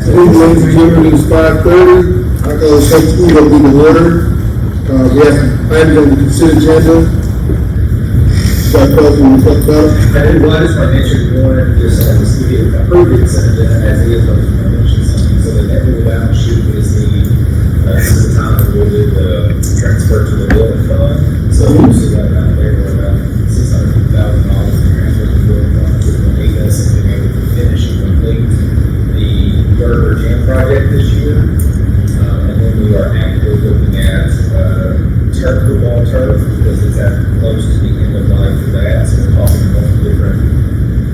Ladies and gentlemen, it's 5:30. I call the school will be in order. We have items on the consent agenda. Dr. Coughlin, will talk about it. I did one, as I mentioned, one, just on the city, approved the consent agenda as is, but I mentioned something, so the net balance sheet is the time that we did the transfer to the building fund. So we see that around there, we're about $650,000 transfer to the building fund, which will need us and being able to finish and complete the Gerber Gym project this year. And then we are actively looking at football turf, because it's at close to the end of life for that. So we're talking to a bunch of different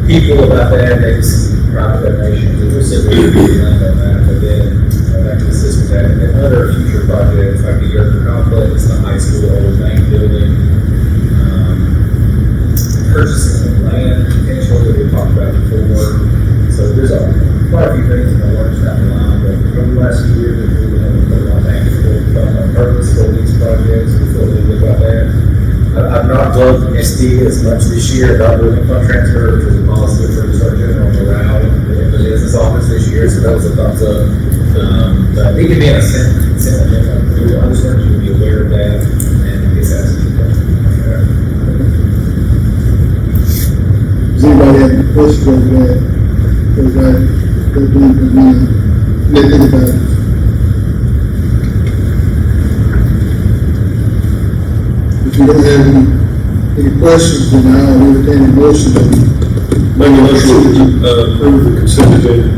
people about that, maybe some private donations, and we'll see what we can do on that. But then that can assist with that. And then other future projects like the Gerber complex, the high school old bank building, purchasing of land potentially that we talked about before. So there's quite a few things in the works down the line, but over the last few years, we've really had to put a lot of active on purpose for these projects. We feel really good about that. I've not loved SD as much this year about doing a fund transfer, which is a positive for just our general morale in the business office this year, so that was a thumbs up. But it could be an consent agenda. I just wanted you to be aware of that and get that. Does anybody have any questions on that? Or that anything about it? If you don't have any questions, then I'll entertain a motion. Make a motion to approve the consent agenda.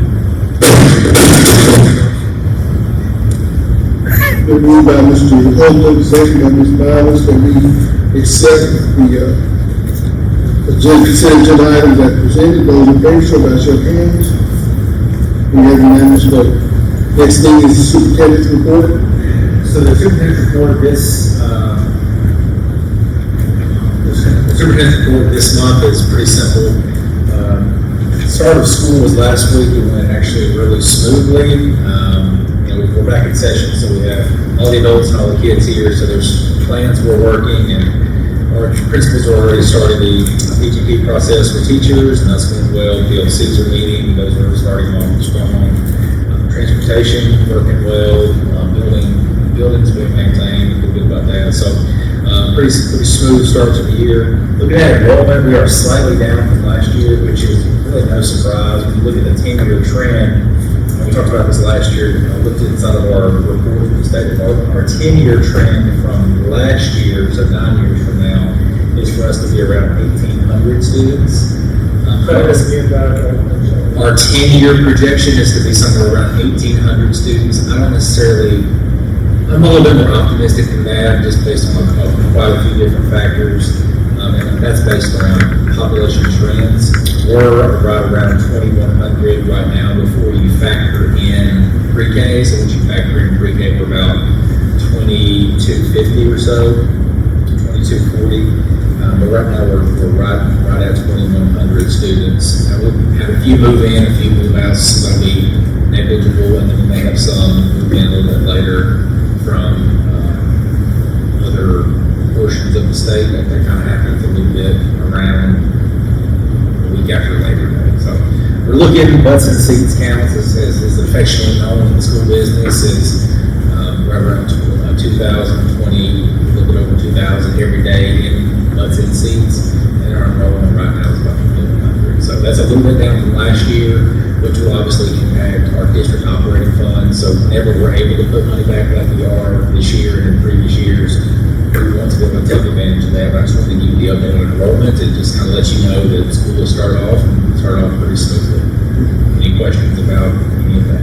Been moved by Mr. Holton, second by Ms. Miles, that we accept the consent agenda items that presented. Those in favor, show by show of hands. We have unanimous vote. Next thing is the superintendent's report. So the superintendent's report this month is pretty simple. The start of school was last week. It went actually really smoothly. We're back in session, so we have all the adults and all the kids here. So there's plans we're working, and our principals are already starting the PGP process for teachers, and that's going well. PLCs are meeting; those are starting off strong. Transportation working well. Buildings being maintained. Feel good about that. So. Pretty smooth start to the year. Looking at enrollment, we are slightly down from last year, which is really no surprise. When you look at the 10-year trend, we talked about this last year, I looked inside of our report from the State Department, our 10-year trend from last year, so 9 years from now, is for us to be around 1,800 students. Our 10-year projection is to be somewhere around 1,800 students. I'm a little bit more optimistic than that, just based on quite a few different factors, and that's based on population trends. We're right around 2,100 right now before you factor in pre-K. So once you factor in pre-K, we're about 2,250 or so, 2,240. But right now we're right at 2,100 students. We'll have a few move in, a few move out. So that'll be negligible, and then we may have some move in a little bit later from other portions of the state. That kind of happens a little bit around the week after Labor Day. So we're looking at butts and seats counts, as affectionately known in the school business, is right around 2,020, a little bit over 2,000 every day in butts and seats, and our enrollment right now is about 1,100. So that's a little bit down from last year, which will obviously impact our district operating fund. So whenever we're able to put money back like we are this year and in previous years, we want to be able to take advantage of that. But I just wanted to give you the update on enrollment and just kind of let you know that school will start off pretty smoothly. Any questions about any of that?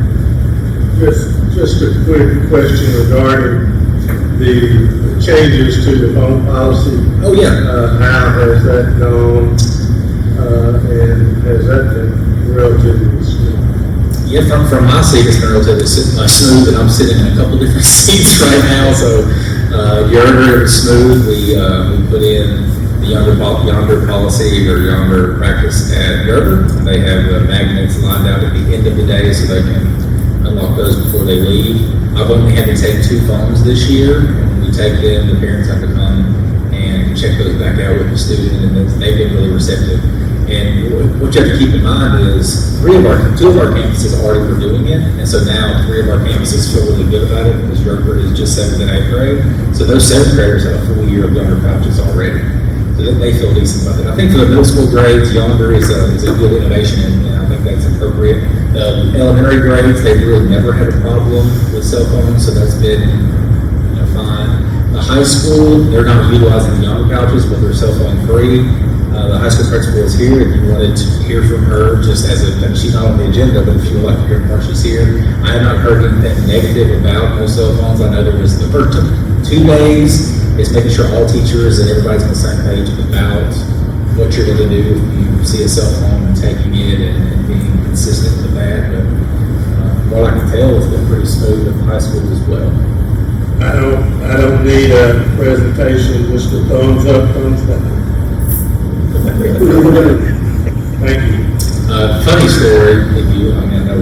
Just a quick question regarding the changes to the phone policy. Oh yeah. How has that gone? And has that been relatively smooth? Yeah, from my seat, it's been relatively smooth, and I'm sitting in a couple different seats right now. So Gerber is smooth. We put in the yonder policy or yonder practice at Gerber. They have the magnets lined out at the end of the day so they can unlock those before they leave. I've only had to take 2 phones this year. When we take them, the parents have to come and check those back out with the student, and they've been really receptive. And what you have to keep in mind is two of our campuses already were doing it, and so now 3 of our campuses feel really good about it because Yorkburg is just 7th and 8th grade. So those 7th graders have a full year of donor pouches already. So they feel decent about it. I think for the middle school grades, Yonder is a good innovation, and I think that's appropriate. Elementary grades, they've really never had a problem with cell phones, so that's been fine. The high school, they're not utilizing the Yonder pouches, but they're cell phone free. The high school principal is here. If you wanted to hear from her, just as she's not on the agenda, but if you would like to hear from her, she's here. I have not heard anything negative about no cell phones. I know there was the first 2 days is making sure all teachers and everybody's on the same page about what you're going to do if you see a cell phone and taking it and being consistent with that. But what I can tell, it's been pretty smooth at the high school as well. I don't need a presentation, just a thumbs up, thumbs down. Thank you. Funny story, I know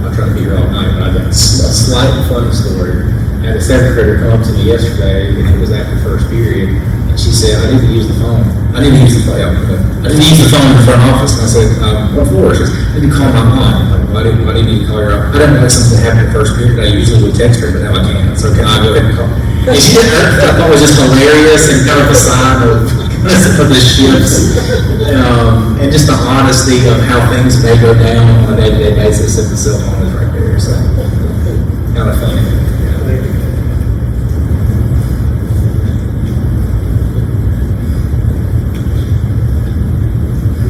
I'm trying to be here all night, but I got a slight funny story. I had a 7th grader come up to me yesterday, and it was after first period, and she said, I need to use the phone. I didn't use the phone in the front office. And I said, what for? She says, I need to call my mom. I'm like, why do you need to call her up? I didn't know something happened in the first period. I usually would text her, but now I can't. So can I go ahead and call? And she did that. I thought it was just hilarious and kind of a sign of the shifts. And just the honesty of how things may go down on a day-to-day basis if the cell phone is right there. So kind of funny.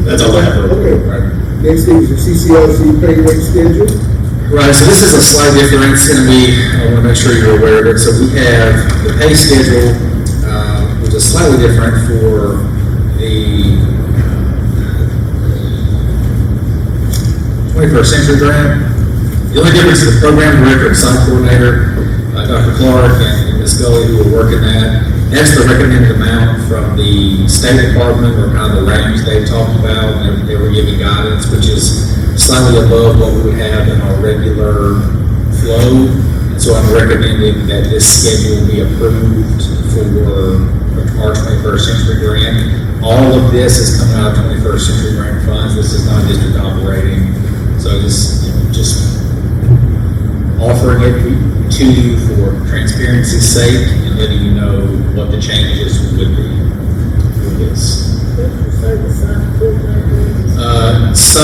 That's all I have. Okay. Right. Next thing is the CCLC pay rate schedule. Right, so this is a slight difference. It's going to be, I want to make sure you're aware of it. So we have the pay schedule, which is slightly different for the 21st Century Grant. The only difference is the program director and site coordinator, Dr. Clark and Ms. Gully, who are working that. That's the recommended amount from the State Department, or kind of the range they've talked about, and they were giving guidance, which is slightly above what we would have in our regular flow. And so I'm recommending that this schedule be approved for our 21st Century Grant. All of this is coming out of 21st Century Grant funds. This is not district operating. So this, just offering it to you for transparency's sake and letting you know what the changes would be for this.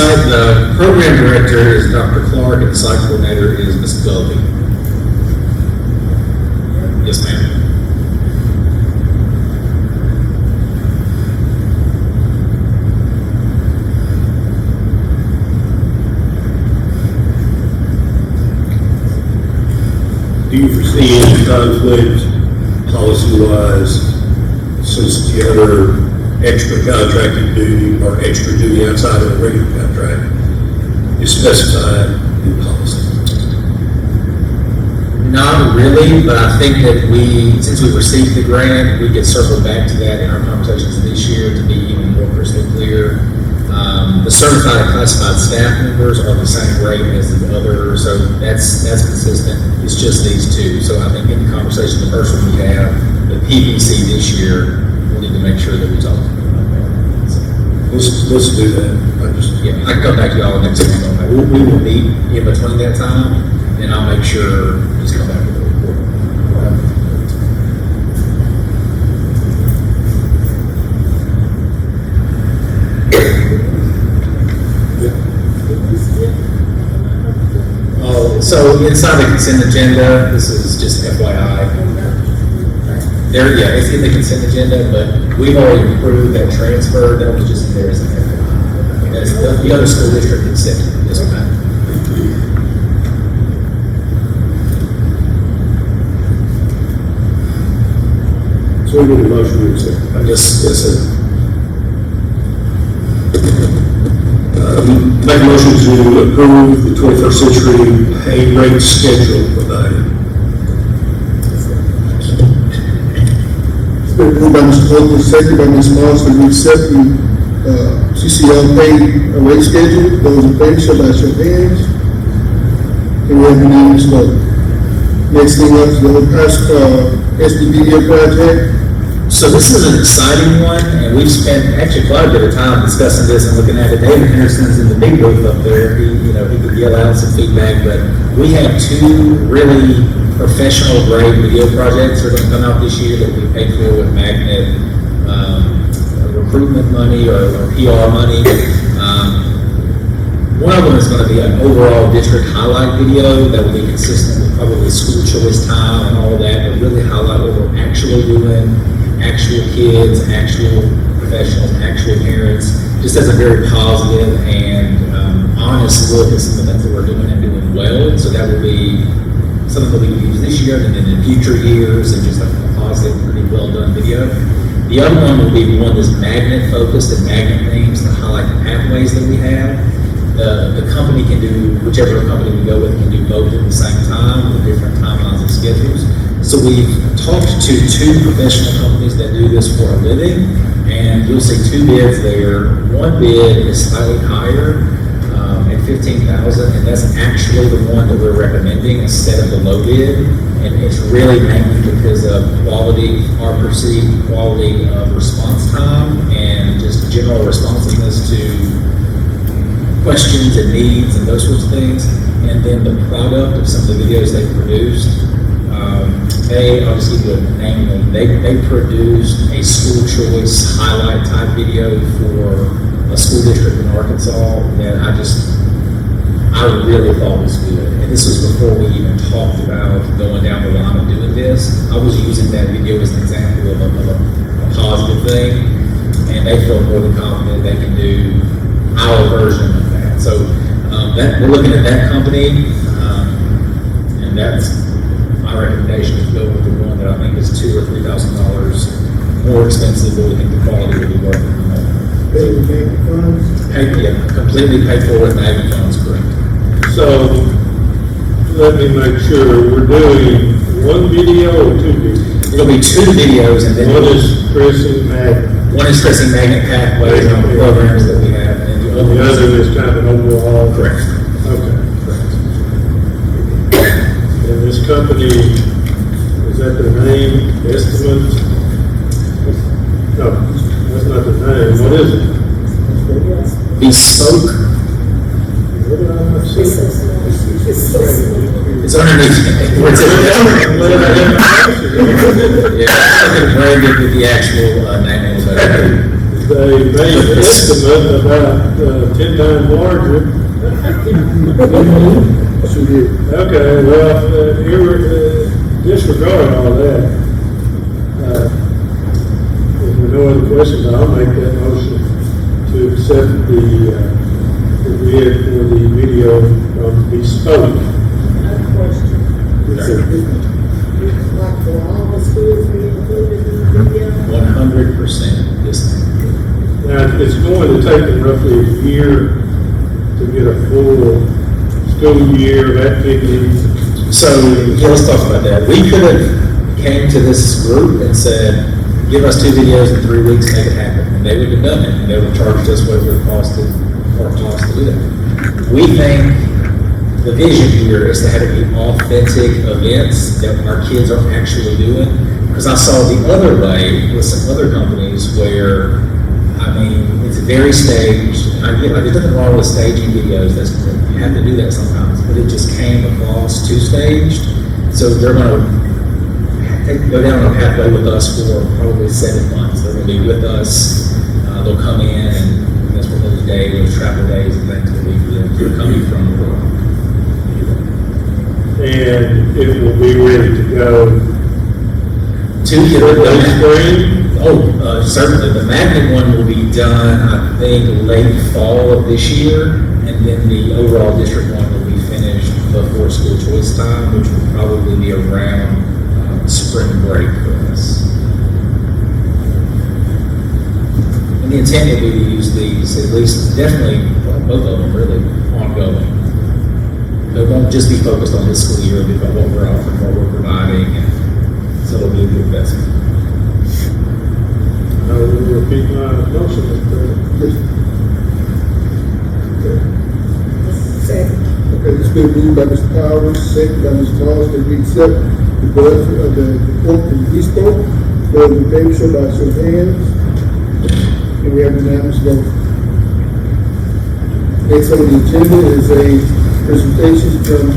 The program director is Dr. Clark and the site coordinator is Ms. Gully. Yes, ma'am. Do you foresee any conflict policy-wise, since the other extra contracted duty or extra duty outside of the regular contract is specified in policy? Not really, but I think that since we received the grant, we could circle back to that in our conversations this year to be even more crystal clear. The certified and classified staff members are the same rate as the other, so that's consistent. It's just these two. So I think in the conversation, the first one we have, the PVC this year, we need to make sure that we talk about that. So, Let's do that. I can come back to y'all next week on that. We will meet in between that time, and I'll make sure he's come back with a report. So inside the consent agenda, this is just FYI. It's in the consent agenda, but we've already approved that transfer. That was just there as an FYI. That's the other school district consent. Yes, ma'am. So we need a motion to accept. Yes, sir. Make a motion to approve the 21st Century pay rate schedule provided. It's been moved by Mr. Oakley, second by Ms. Moss, that we accept the CCL pay rate schedule. Those in favor, show by show of hands. And we have unanimous vote. Next thing up is the SDVDA project. So this is an exciting one, and we've spent actually quite a bit of time discussing this and looking at it. David Henderson's in the big booth up there. He could yell out some feedback, but we have two really professional grade video projects that are going to come out this year that we paid for with Magnet recruitment money or PR money. One of them is going to be an overall district highlight video that will be consistent with probably school choice time and all of that, but really highlight what we're actually doing, actual kids, actual professionals, actual parents, just as a very positive and honest look at some of the things that we're doing and doing well. So that will be something that we can use this year and then in future years, and just like a positive, pretty well done video. The other one will be one that's magnet focused and magnet themes to highlight the pathways that we have. The company can do, whichever company we go with can do both at the same time with different timelines and schedules. So we've talked to two professional companies that do this for a living, and you'll see two bids there. One bid is slightly higher at $15,000, and that's actually the one that we're recommending instead of the low bid. And it's really mainly because of quality, our perceived quality of response time and just general responsiveness to questions and needs and those sorts of things. And then the product of some of the videos they produced, I'll just give you a name. They produced a school choice highlight type video for a school district in Arkansas that I really thought was good. And this was before we even talked about going down the line of doing this. I was using that video as an example of a positive thing, and they feel more than confident they can do our version of that. So we're looking at that company, and that's my recommendation is go with the one that I think is $2,000 or $3,000 more expensive, but we think the quality will be worth it. They would make the funds. Completely paid for with Magnet funds, correct. So, let me make sure, we're doing one video or two videos? There'll be two videos, and then One is Chris and Matt, one is stressing magnet pathways on the programs that we have, and the the other other is kind of an overall. correct. Okay. Correct. And this company, is that the name, Estimates? No, that's not the name, what is it? Bespoke. What did I not see? It's underneath. What's it? Yeah, branded with the actual name of it. They made an estimate about 10 times larger. She did. Okay, well, disregard all that. If there are no other questions, I'll make that motion to accept the bid for the video from Bespoke. Like for all the schools we included in the video? 100%. Yes. Now, it's going to take them roughly a year to get a full school year of activities. So, yeah, let's talk about that. We could have came to this group and said, give us 2 videos in 3 weeks, make it happen. And they would have done it, and they would have charged us whatever it cost to do that. We think the vision here is to have it be authentic events that our kids are actually doing. Because I saw the other way with some other companies where, it's very staged. There's nothing wrong with staging videos. You have to do that sometimes, but it just came across too staged. So they're going to go down a pathway with us for probably 7 months. They're going to be with us. They'll come in, and that's what those days, those travel days and things will be for them. They're coming from the world. And it will be ready to go. Spring? Certainly. The magnet one will be done, I think, late fall of this year, and then the overall district one will be finished before school choice time, which will probably be around spring break for us. And the intent will be to use these, at least, definitely, both of them really, ongoing. It won't just be focused on this school year, it'll be about what we're offering, what we're providing, and so it'll be a good investment. I will repeat my motion, Mr. President. Okay, it's been moved by Mr. Powers, second by Mr. Moss, that we accept the budget of the report from Bespoke. Those in favor, show by show of hands. And we have unanimous vote. Next on the agenda is a presentation from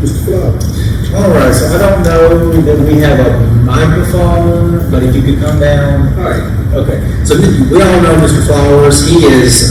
Mr. Flowers. All right, so I don't know that we have a microphone, but if you could come down. All right. Okay, so we all know Mr. Flowers. He is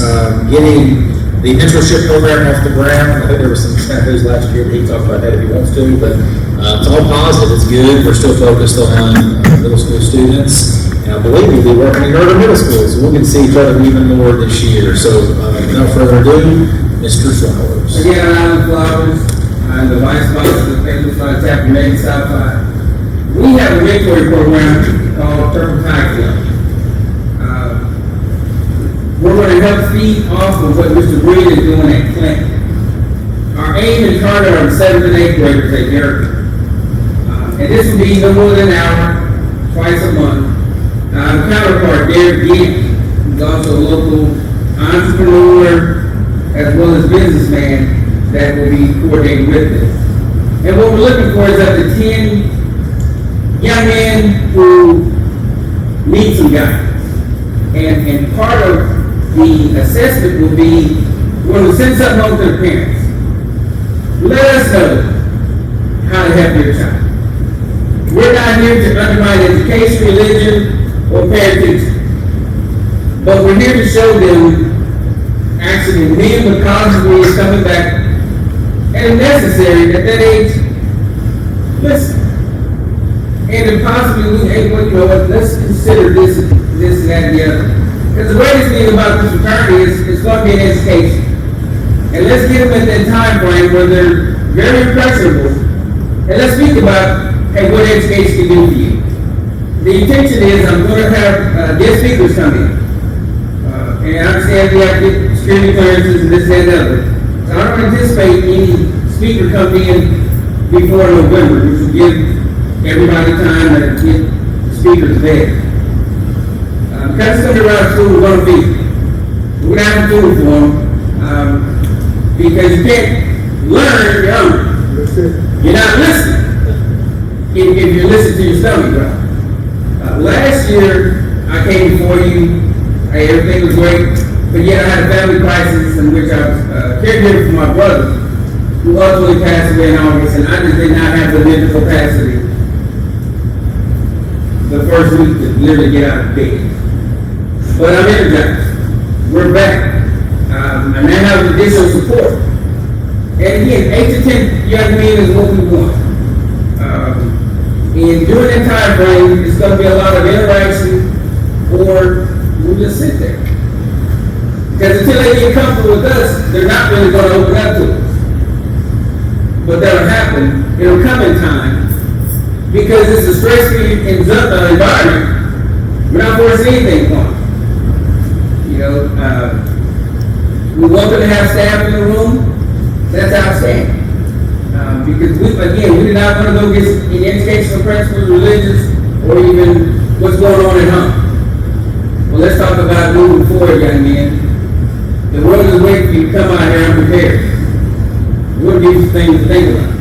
getting the mentorship program off the ground. I think there was some snafu's last year, but he can talk about that if he wants to, but it's all positive, it's good. We're still focused on middle school students, and I believe we'll be working in Northern Middle School, so we'll get to see each other even more this year. So without further ado, Mr. Flowers. Again, I'm Flowers. I'm the vice sponsor of the Faithful Son Chapter Made Southside. We have a mentoring program called Turpentine Club. We're going to help feed off of what Mr. Green is doing at Clinton. Our aim and target are the 7th and 8th graders at Jericho. And this will be no more than an hour, twice a month. The counterpart, Derek Ginn, who's also a local entrepreneur as well as businessman that will be coordinating with this. And what we're looking for is up to 10 young men who need some guidance. And part of the assessment will be, we're going to send something home to the parents. Let us know how to help your child. We're not here to undermine education, religion, or parent teaching. But we're here to show them actually when the college is coming back, and if necessary, at that age, listen. And if possibly, hey, well, you know what, let's consider this, and that, and the other. Because the greatest thing about this fraternity is it's going to be an education. And let's get them at that time frame where they're very impressionable. And let's speak about, hey, what education can do for you. The intention is I'm going to have guest speakers come in. And I understand we have to get security clearances and this, that, and the other. So I don't anticipate any speaker coming in before November, which will give everybody time to get speakers there. Because it's going to be around school, we're going to be. We're going to have to do it for them. Because you can't learn if you're hungry. That's it. You're not listening. If you listen to your stomach, right? Last year, I came before you. Hey, everything was great. But yet I had a family crisis in which I was caregiver for my brother, who ultimately passed away in August, and I just did not have the mental capacity the first week to literally get out of bed. But I'm energized. We're back. I now have additional support. And again, 8 to 10 young men is what we want. And during that time frame, it's going to be a lot of interaction, or we'll just sit there. Because until they get comfortable with us, they're not really going to open up to us. But that'll happen. It'll come in time. Because it's a stress-free environment. We're not forcing anything on them. You know, we want them to have staff in the room. That's outstanding. Because we do not want to go get any educational principles, religious, or even what's going on at home. Well, let's talk about moving forward, young men. The world is waiting for you to come out here unprepared. We'll give you things to think about.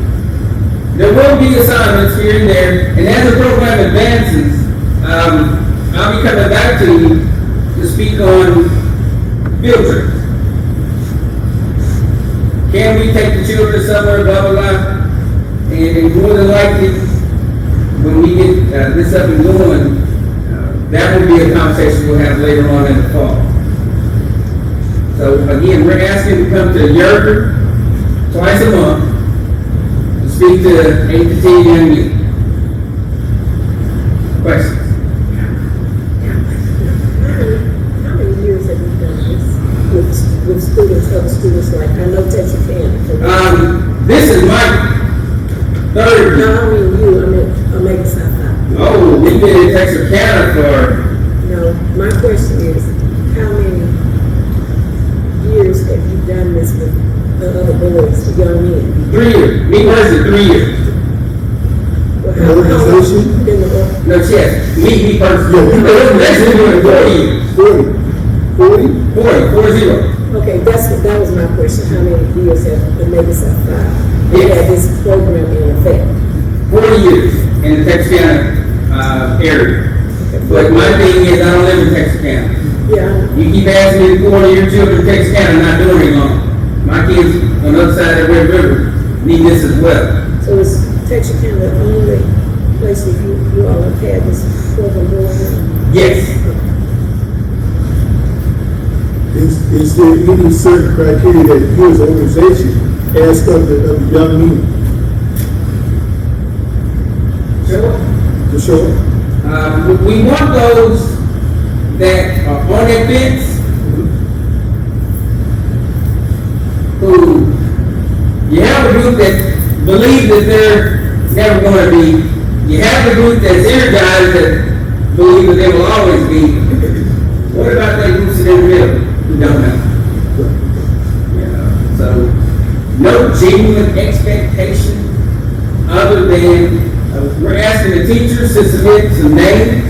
There will be assignments here and there, and as the program advances, I'll be coming back to you to speak on field trips. Can we take the children somewhere, blah, blah, blah? And more than likely, when we get this up and going, that will be a conversation we'll have later on in the fall. So again, we're asking to come to Jericho twice a month to speak to 8 to 10 young men. Questions? How many years have you done this with students, other students, like, I know Texarkana? This is my third. No, I mean you, I mean Southside. Oh, we've been in Texarkana for, No, my question is, how many years have you done this with the other boys, the young men? 3 years. Me personally, 3 years. Well, how long Organization? been the No, yes, me personally. That's been doing 4 years. 40. Okay, that was my question. How many years have the Mega Southside Yes. had this program in effect? 40 years in the Texarkana area. But my thing is, I don't live in Texas County. Yeah, You keep asking me to order your children in Texas County, I'm not doing it long. My kids on the other side of the Red River need this as well. so is Texas County the only place that you all have had this program going? Yes. Is there any certain criteria that you as an organization ask of the young men Sure. to show up? We want those that are on their fence, who, you have a group that believe that they're never going to be, you have the group that's energized that believe that they will always be. What about that group in the middle who don't know? You know, so no genuine expectation other than we're asking the teachers to submit some names,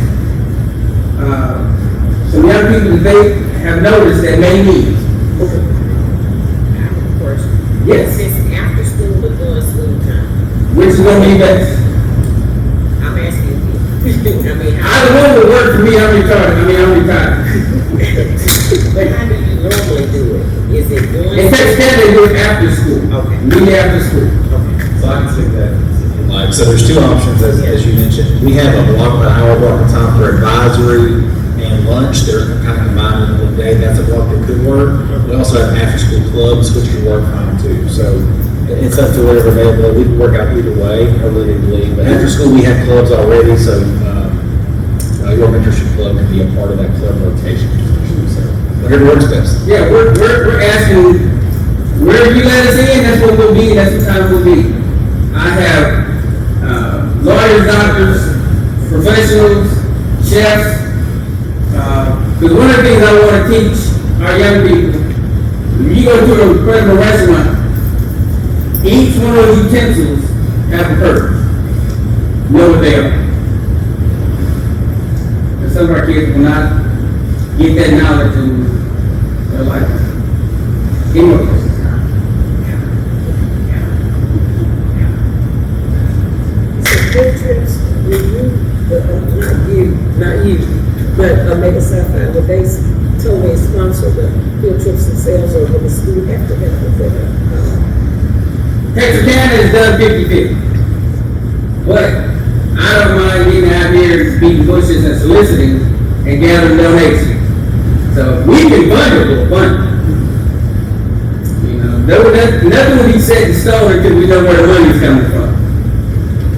some young people that they have noticed that may need. I have a question. Yes. Is this after school or during school time? Which is gonna be best. I'm asking you. I mean, Either one will work for me, I'm retired. but how do you normally do it? Is it during? In Texas County, they do it after school. Okay. Immediately after school. So I can speak that. Like, so there's two options, as you mentioned. We have a block, an hour block of time for advisory and lunch. They're kind of combined in one day. That's a block that could work. We also have after-school clubs, which can work fine too. So it's up to whatever available. We can work out either way, I really believe. But after school, we have clubs already, so your mentorship club can be a part of that club rotation. So whatever works best. Yeah, we're asking, where you let us in, that's what we'll be, that's what time we'll be. I have lawyers, doctors, professionals, chefs, because one of the things I want to teach our young people, when you go to a incredible restaurant, each one of those utensils have a purpose. Know what they are. And some of our kids will not get that knowledge in their life. Any more questions? Field trips, will you, not you, but Mega Sapphire, would they totally sponsor the field trips themselves, or would the school have to help with that? Texas County has done 50-50. But I don't mind getting out here beating bushes and soliciting and gathering donations. So we can fund it, we'll fund it. You know, nothing will be set in stone until we know where the money's coming from.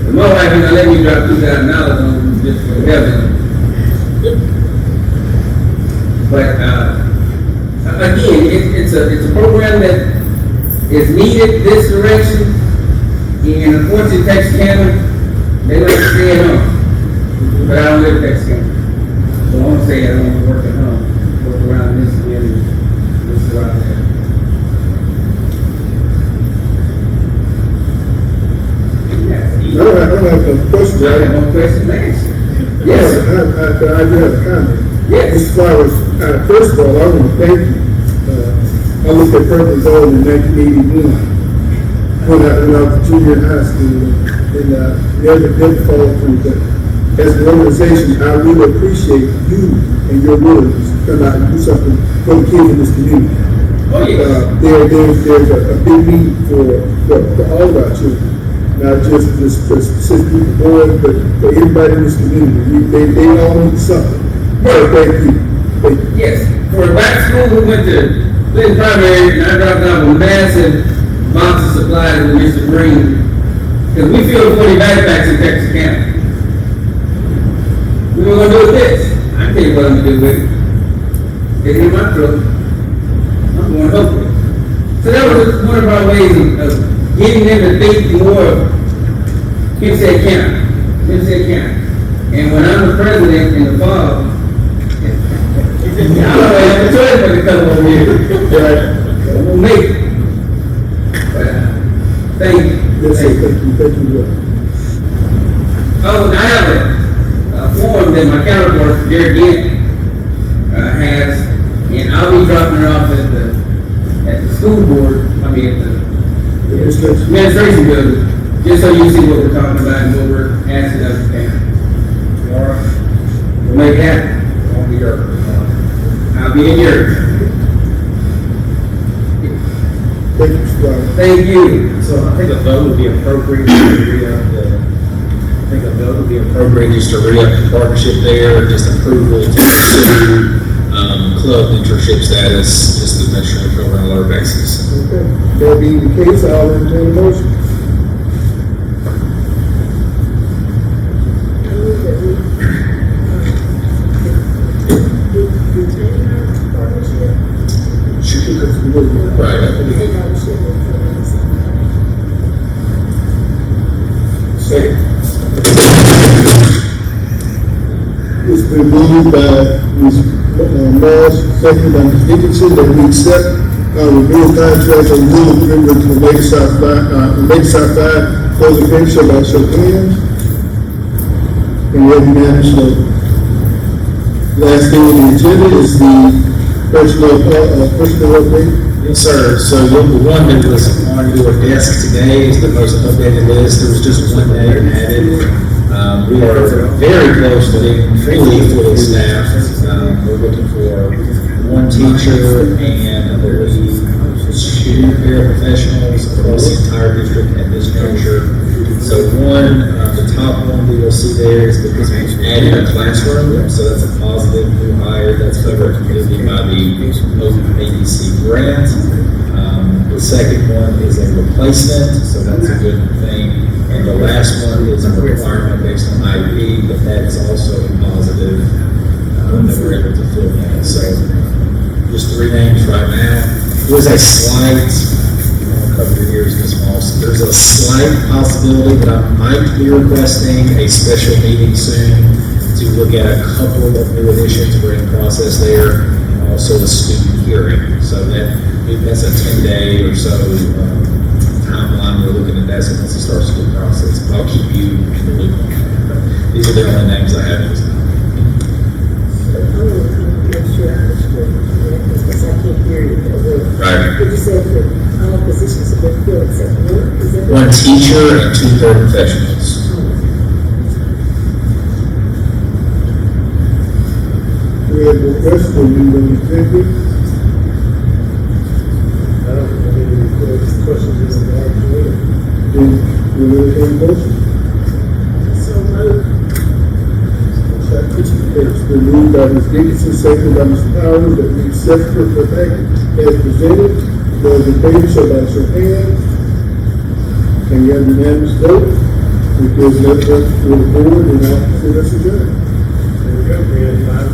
But my wife is gonna let me drop $2,000 on just for whatever. But again, it's a program that is needed this direction, and unfortunately, Texas County, they let us stay at home. But I don't live in Texas County. So I won't say I don't want to work at home, work around this and this around there. I don't have no questions. I have no question to answer. Yes, sir. I do have a comment. Yes. As far as, first of all, I want to thank you. I looked at Purple Gold in 1981 when I was a junior in high school, and never followed through. But as an organization, I really appreciate you and your willingness to come out and do something for the kids in this community. Oh, yeah. There's a big need for all of our children, not just specific boys, but for everybody in this community. They all need something. So thank you. Thank you. Yes, for a black school, we went to Clinton Primary, and I dropped off a massive box of supplies with Mr. Green, because we filled 40 backpacks in Texas County. We were gonna do with this. I can tell you what I'm gonna do with it. Take it in my truck. I'm going hopefully. So that was one of our ways of getting them to think more of Hempstead County. And when I'm the president in the fall, I don't have a choice but to come over here. We'll make it. But, thank you. Yes, sir. Thank you. Oh, and I have a form that my counterpart, Derek Gant, has, and I'll be dropping it off at the school board, at the Yes, sir. administration building, just so you see what we're talking about and what we're asking of the town. We'll make it happen. I'll be in here. Thank you, Mr. Rogers. Thank you. So I think a vote would be appropriate to re-up just to re-up the partnership there, just approval to pursue, club mentorship status, just to make sure we're covering all our bases. Okay, that being the case, I'll entertain a motion. I move that we, retain our partnership. Because we really want to- Right. Retain partnership with Second. It's been moved by Ms. Morris, second by Ms. Dickinson, that we accept our renewal contract and renewal agreement to Lakeside Five, closing payment, show by show of hands. And we have unanimous vote. Last thing on the agenda is the personnel update. Yes, sir. So the one that was on your desk today is the most updated list. There was just one name added. We are very close to being fully staffed. We're looking for one teacher and I believe two paraprofessionals across the entire district at this juncture. So the top one we will see there is because we've added a classroom, so that's a positive new hire. That's covered completely by the Open ABC grant. The second one is a replacement, so that's a good thing. And the last one is a requirement based on IB, but that is also a positive that we're able to fill that. So just three names right now. There's a slight, I'll cover your ears, Ms. Moss. There's a slight possibility that I might be requesting a special meeting soon to look at a couple of new additions. We're in process there, and also a student hearing. So that's a 10-day or so timeline. We're looking at that, so once it starts the process, I'll keep you in the loop on that. But these are the only names I have. I want to make sure I understood, because I can't hear you that well. Right. Did you say that all positions have been filled except one? Is that One teacher and two paraprofessionals. We have no questions, we'll move on to executive. I don't have any questions in regard to it. Then we'll entertain a motion. so moved? It's been moved by Ms. Dickinson, second by Mr. Powers, that we accept her package as presented. Those in favor, show by show of hands. And we have unanimous vote. We give that vote to the board and I'll consider us adjourned. There we go, we had 5